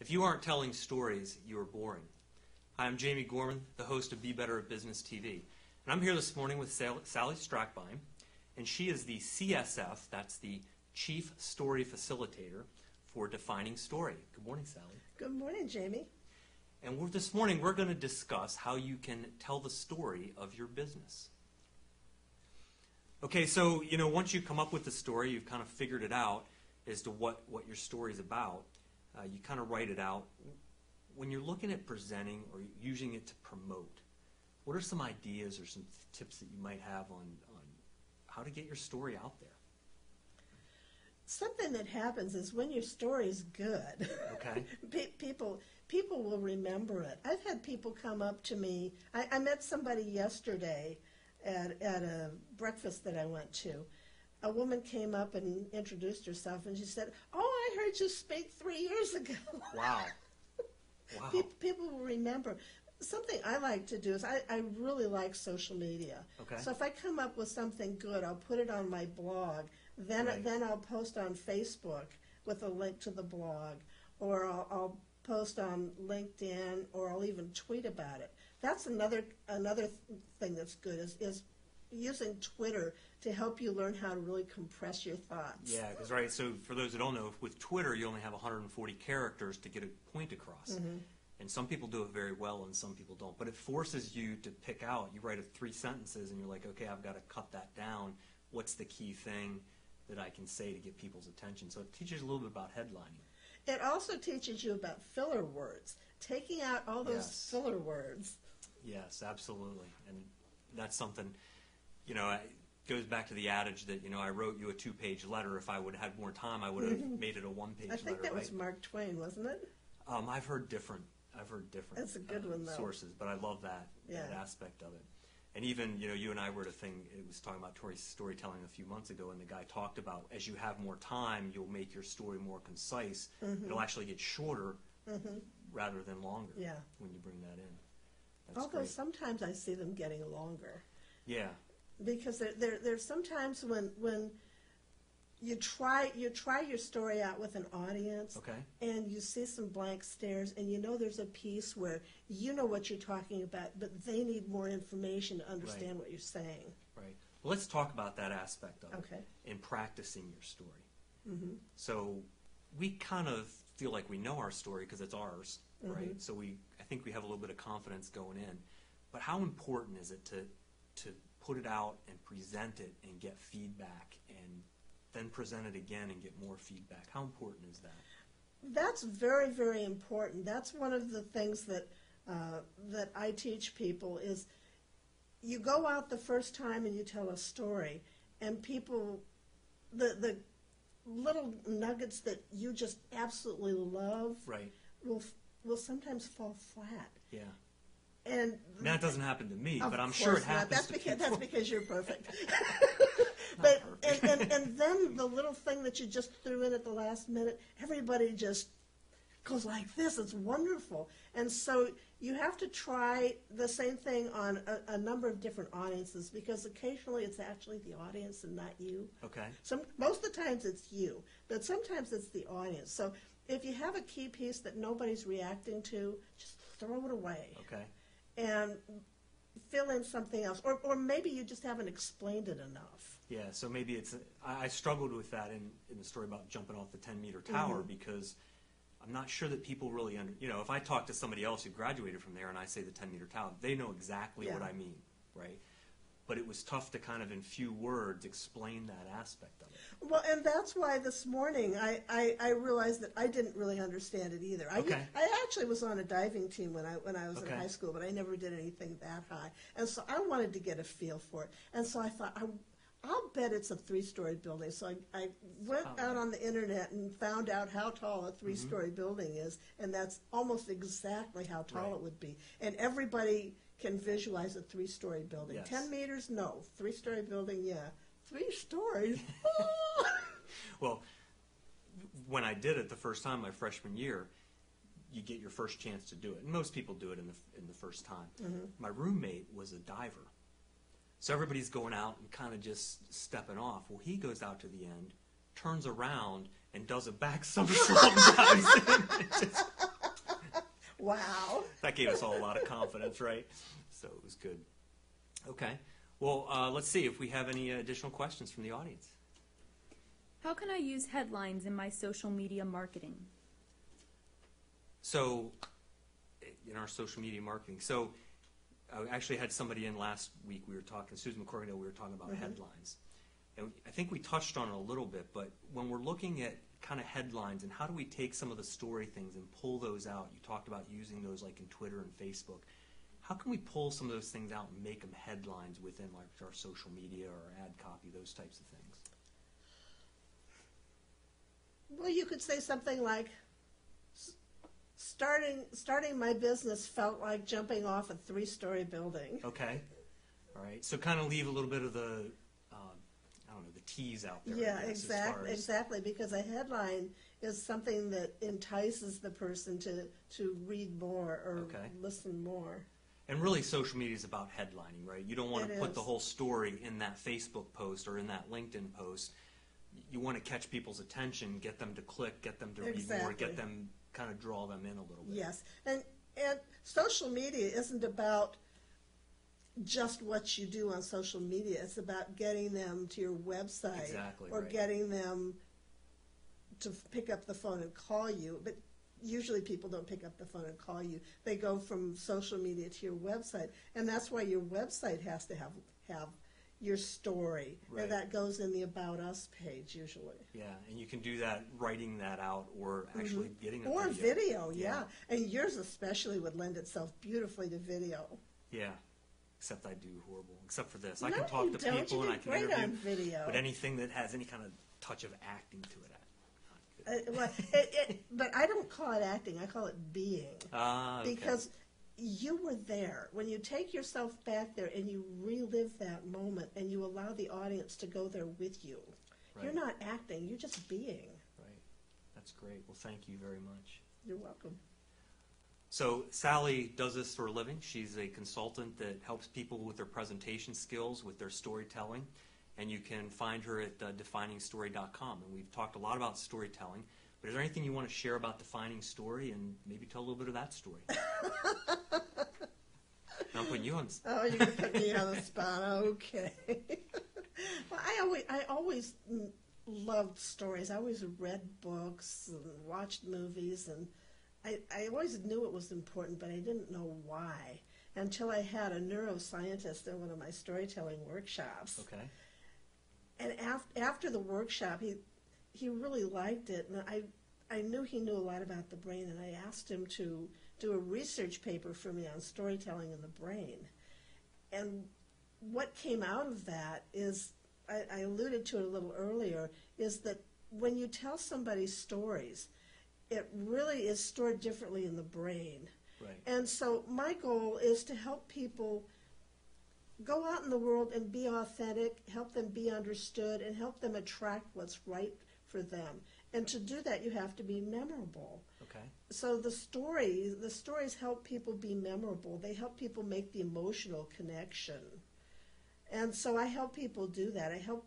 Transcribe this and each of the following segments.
If you aren't telling stories, you are boring. Hi, I'm Jamie Gorman, the host of Be Better at Business TV. And I'm here this morning with Sally Strackbein, and she is the CSF, that's the Chief Story Facilitator for Defining Story. Good morning, Sally. Good morning, Jamie. And this morning we're going to discuss how you can tell the story of your business. Okay, so once you come up with the story, you've kind of figured it out as to what your story is about. You kind of write it out. When you're looking at presenting or using it to promote, what are some ideas or some tips that you might have on how to get your story out there? Something that happens is when your story is good, okay, people will remember it. I've had people come up to me. I met somebody yesterday at a breakfast that I went to. A woman came up and introduced herself, and she said, "Oh, I heard you speak 3 years ago." Wow. Wow. People will remember. Something I like to do is I really like social media. Okay. So if I come up with something good, I'll put it on my blog. Then I'll post on Facebook with a link to the blog, or I'll post on LinkedIn, or I'll even tweet about it. That's another thing that's good is using Twitter to help you learn how to really compress your thoughts. Yeah, because so for those that don't know, with Twitter you only have 140 characters to get a point across. Mm-hmm. And some people do it very well and some people don't. But it forces you to pick out. You write 3 sentences and you're like, okay, I've got to cut that down. What's the key thing that I can say to get people's attention? So it teaches a little bit about headlining. It also teaches you about filler words, taking out all those filler words. Yes, absolutely. And that's something, it goes back to the adage that, I wrote you a 2-page letter. If I would have had more time, I would have made it a 1-page letter. I think that was Mark Twain, wasn't it? I've heard different That's a good one, though. Sources, but I love that aspect of it. And even, you and I were at a thing, it was talking about storytelling a few months ago, and the guy talked about as you have more time, you'll make your story more concise. Mm-hmm. It'll actually get shorter rather than longer when you bring that in. That's Although great. Sometimes I see them getting longer. Yeah. Because there's sometimes when you try your story out with an audience, and you see some blank stares, and there's a piece where you know what you're talking about, but they need more information to understand what you're saying. Right. Well, let's talk about that aspect of it in practicing your story. Mm-hmm. So we kind of feel like we know our story because it's ours, right? So I think we have a little bit of confidence going in. But how important is it to put it out and present it and get feedback and then present it again and get more feedback? How important is that? That's very, very important. That's one of the things that I teach people is you go out the first time and you tell a story, and people, the little nuggets that you just absolutely love will sometimes fall flat. Yeah. And that doesn't happen to me, but I'm sure it happens to people. That's because you're perfect. But and then the little thing that you just threw in at the last minute, everybody just goes like this. It's wonderful. And so you have to try the same thing on a number of different audiences, because occasionally it's actually the audience and not you. Okay. Most of the times it's you, but sometimes it's the audience. So if you have a key piece that nobody's reacting to, just throw it away. Okay. And fill in something else. Or maybe you just haven't explained it enough. Yeah, so maybe I struggled with that in the story about jumping off the 10-meter tower, because I'm not sure that people really if I talk to somebody else who graduated from there and I say the 10-meter tower, they know exactly what I mean, right? But it was tough to kind of in few words explain that aspect of it. Well, and that's why this morning I realized that I didn't really understand it either. I actually was on a diving team when I was in high school, but I never did anything that high. And so I wanted to get a feel for it. And so I thought, I'll bet it's a 3-story building. So I went out on the internet and found out how tall a 3-story building is, and that's almost exactly how tall it would be. And everybody can visualize a 3-story building. Yes. 10 meters, no. 3-story building, yeah. 3 stories? Well, when I did it the first time, my freshman year, you get your first chance to do it. And most people do it in the first time. Mm-hmm. My roommate was a diver. So everybody's going out and kind of just stepping off. Well, he goes out to the end, turns around, and does a back somersault and dives in. Wow. That gave us all a lot of confidence, right? So it was good. Okay. Well, let's see if we have any additional questions from the audience. How can I use headlines in my social media marketing? So, in our social media marketing. So, I actually had somebody in last week. We were talking, Susan McCormick, we were talking about headlines. And I think we touched on it a little bit, but when we're looking at kind of headlines and how do we take some of the story things and pull those out? You talked about using those like in Twitter and Facebook. How can we pull some of those things out and make them headlines within like our social media or ad copy, those types of things? Well, you could say something like, starting my business felt like jumping off a 3-story building. Okay. All right. So kind of leave a little bit of the, I don't know, the tease out there. Yeah, exactly. Exactly, because a headline is something that entices the person to read more or listen more. And really, social media is about headlining, right? You don't want to put the whole story in that Facebook post or in that LinkedIn post. You want to catch people's attention, get them to click, get them to read more, get them, kind of draw them in a little bit. Yes, and social media isn't about just what you do on social media. It's about getting them to your website or getting them to pick up the phone and call you. But usually people don't pick up the phone and call you. They go from social media to your website, and that's why your website has to have your story, and that goes in the About Us page usually. Yeah, and you can do that, writing that out, or actually getting a video. Yeah, and yours especially would lend itself beautifully to video. Yeah, except I do horrible. Except for this, I can talk to people and I can interview. On video. But anything that has any kind of touch of acting to it, but I don't call it acting. I call it being. Okay. Because you were there. When you take yourself back there and you relive that moment and you allow the audience to go there with you, you're not acting. You're just being. Right. That's great. Well, thank you very much. You're welcome. So Sally does this for a living. She's a consultant that helps people with their presentation skills, with their storytelling. And you can find her at definingstory.com. And we've talked a lot about storytelling. But is there anything you want to share about Defining Story and maybe tell a little bit of that story? I'm putting you on the spot. Oh, you're going to put me on the spot. Okay. Well, I always loved stories. I always read books and watched movies, and I always knew it was important, but I didn't know why until I had a neuroscientist in one of my storytelling workshops. Okay. And after the workshop, he really liked it, and I knew he knew a lot about the brain, and I asked him to do a research paper for me on storytelling in the brain. And what came out of that is, I alluded to it a little earlier, is that when you tell somebody stories, it really is stored differently in the brain. Right. And so my goal is to help people go out in the world and be authentic, help them be understood, and help them attract what's right for them. And to do that, you have to be memorable. Okay. So the stories help people be memorable. They help people make the emotional connection. And so I help people do that. I help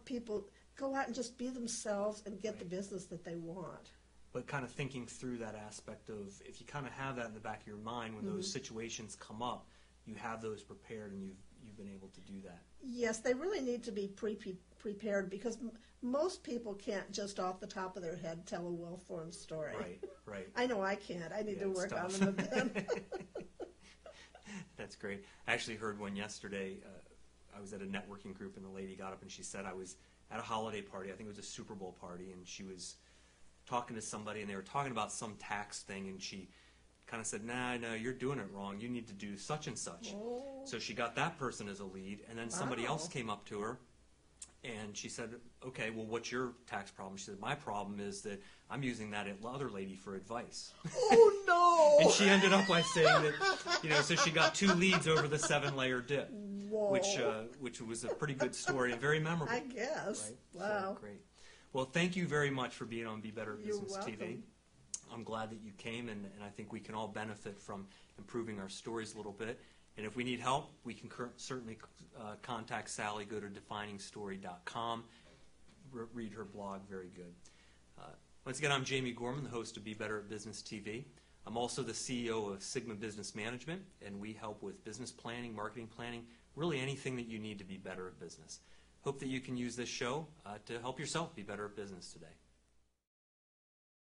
people go out and just be themselves and get the business that they want. But kind of thinking through that aspect of, if you kind of have that in the back of your mind, when those situations come up, you have those prepared and you've been able to do that. Yes, they really need to be prepared because most people can't just off the top of their head tell a well-formed story. Right. I know I can't. I need to work on them a bit. That's great. I actually heard one yesterday. I was at a networking group, and the lady got up and she said, I was at a holiday party. I think it was a Super Bowl party, and she was talking to somebody, and they were talking about some tax thing, and she kind of said, no, you're doing it wrong. You need to do such and such. Oh. So she got that person as a lead, and then somebody else came up to her, and she said, okay, well, what's your tax problem? She said, my problem is that I'm using that other lady for advice. Oh, no! And she ended up by saying that, so she got 2 leads over the 7-layer dip, which was a pretty good story and very memorable. I guess. Right? Wow. So, great. Well, thank you very much for being on Be Better Business You're welcome. TV. I'm glad that you came, and I think we can all benefit from improving our stories a little bit. And if we need help, we can certainly contact Sally. Go to definingstory.com. Read her blog. Very good. Once again, I'm Jamie Gorman, the host of Be Better at Business TV. I'm also the CEO of Sigma Business Management, and we help with business planning, marketing planning, really anything that you need to be better at business. Hope that you can use this show to help yourself be better at business today.